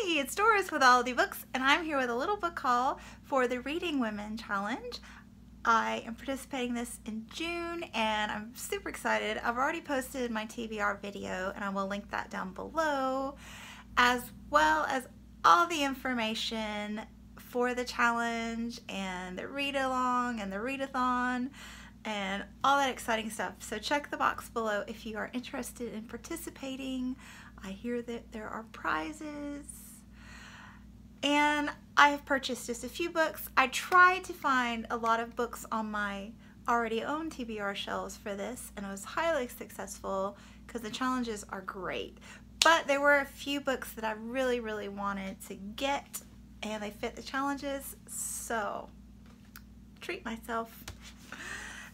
Hey, it's Doris with All the Books, and I'm here with a little book haul for the Reading Women Challenge. I am participating in this in June, and I'm super excited. I've already posted my TBR video, and I will link that down below, as well as all the information for the challenge and the read-along and the readathon and all that exciting stuff. So check the box below if you are interested in participating. I hear that there are prizes, and I have purchased just a few books. I tried to find a lot of books on my already owned TBR shelves for this, and I was highly successful because the challenges are great. But there were a few books that I really wanted to get, and they fit the challenges, so treat myself.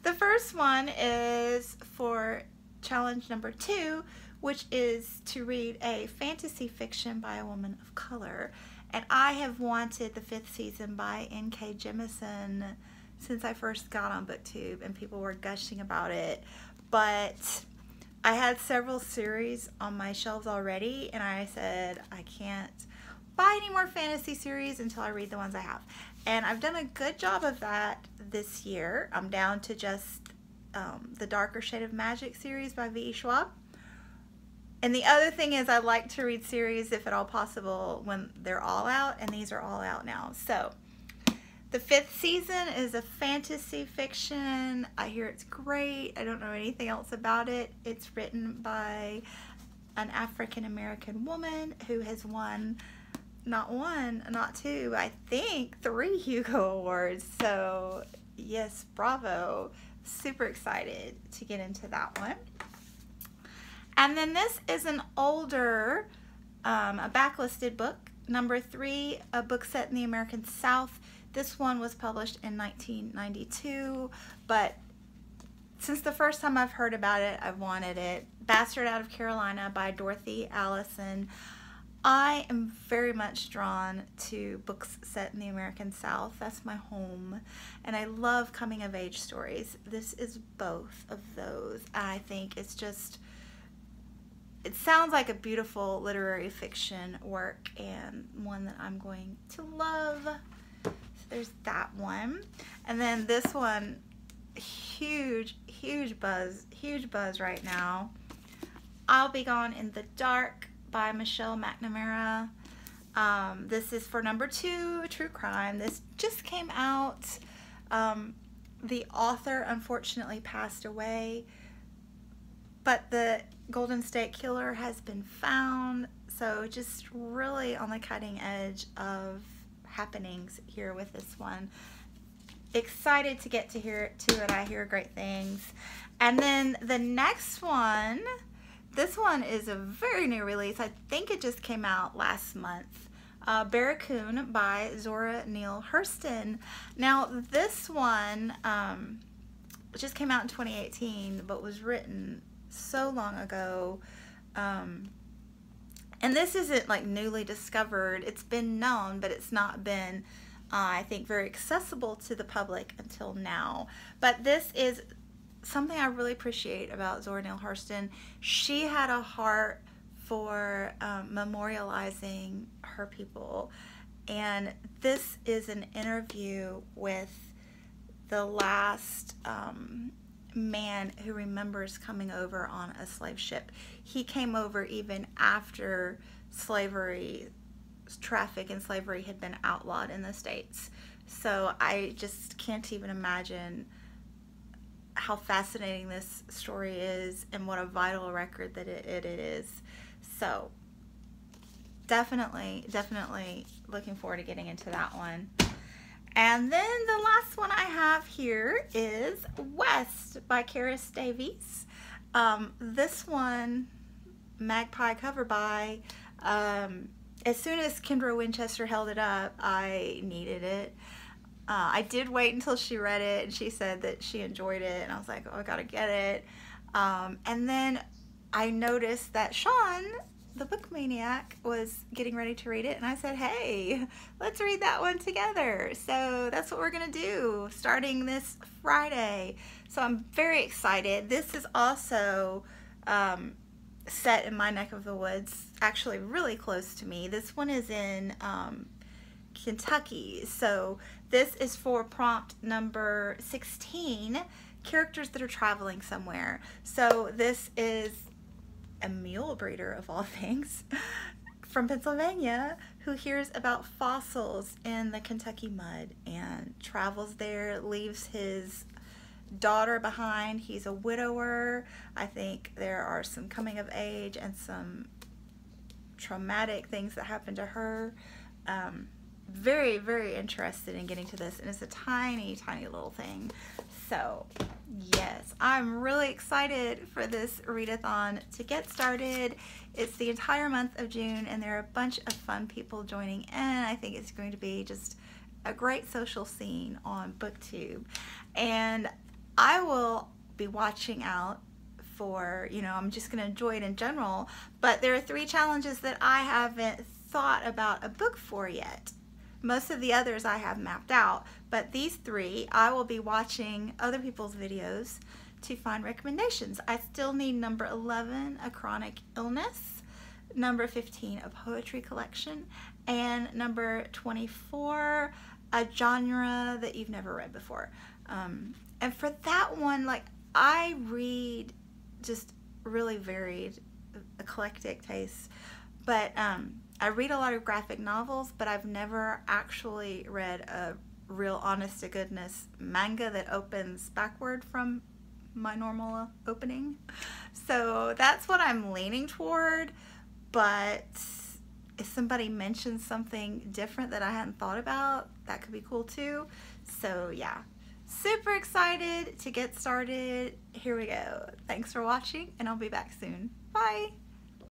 The first one is for challenge number 2, which is to read a fantasy fiction by a woman of color. And I have wanted the 5th season by N.K. Jemisin since I first got on BookTube, and people were gushing about it. But I had several series on my shelves already, and I said I can't buy any more fantasy series until I read the ones I have. And I've done a good job of that this year. I'm down to just the Darker Shade of Magic series by V.E. Schwab. And the other thing is I like to read series, if at all possible, when they're all out, and these are all out now. So the 5th season is a fantasy fiction. I hear it's great. I don't know anything else about it. It's written by an African-American woman who has won not 1, not 2, I think 3 Hugo Awards. So yes, bravo. Super excited to get into that one. And then this is an older, a backlisted book, number 3, a book set in the American South. This one was published in 1992, but since the first time I've heard about it, I've wanted it. Bastard Out of Carolina by Dorothy Allison. I am very much drawn to books set in the American South. That's my home, and I love coming of age stories. This is both of those. I think it's just, it sounds like a beautiful literary fiction work, and one that I'm going to love. So there's that one. And then this one, huge buzz right now. I'll Be Gone in the Dark by Michelle McNamara. This is for number 2, true crime. This just came out. The author unfortunately passed away, but the Golden State Killer has been found, so just really on the cutting edge of happenings here with this one. Excited to get to hear it. I hear great things. And then the next one, this one is a very new release. I think it just came out last month. Barracoon by Zora Neale Hurston. Now this one just came out in 2018, but was written so long ago, and this isn't like newly discovered. It's been known, but it's not been I think very accessible to the public until now. But this is something I really appreciate about Zora Neale Hurston. She had a heart for memorializing her people, and this is an interview with the last man who remembers coming over on a slave ship. He came over even after slavery, traffic and slavery had been outlawed in the States. So I just can't even imagine how fascinating this story is, and what a vital record that it is. So definitely looking forward to getting into that one. And then the last one I have here is West by Karis Davies. This one, magpie cover by, as soon as Kendra Winchester held it up, I needed it. I did wait until she read it, and she said that she enjoyed it, and I was like, oh, I gotta get it. And then I noticed that Sean, the book maniac, was getting ready to read it, and I said, hey, let's read that one together. So that's what we're gonna do starting this Friday. So I'm very excited. This is also set in my neck of the woods, actually really close to me. This one is in Kentucky. So this is for prompt number 16, characters that are traveling somewhere. So this is a mule breeder of all things from Pennsylvania who hears about fossils in the Kentucky mud and travels there, leaves his daughter behind. He's a widower. I think there are some coming of age and some traumatic things that happened to her. Very, very interested in getting to this, and it's a tiny, tiny little thing. So yes, I'm really excited for this readathon to get started. It's the entire month of June, and there are a bunch of fun people joining in. I think it's going to be just a great social scene on BookTube, and I will be watching out for, you know, I'm just going to enjoy it in general, but there are 3 challenges that I haven't thought about a book for yet. Most of the others I have mapped out, but these 3 I will be watching other people's videos to find recommendations. I still need number 11, A Chronic Illness, number 15, A Poetry Collection, and number 24, a genre that you've never read before. And for that one, like, I read just really varied, eclectic tastes, but I read a lot of graphic novels, but I've never actually read a real honest-to-goodness manga that opens backward from my normal opening. So that's what I'm leaning toward, but if somebody mentions something different that I hadn't thought about, that could be cool too. So yeah, super excited to get started. Here we go. Thanks for watching, and I'll be back soon. Bye.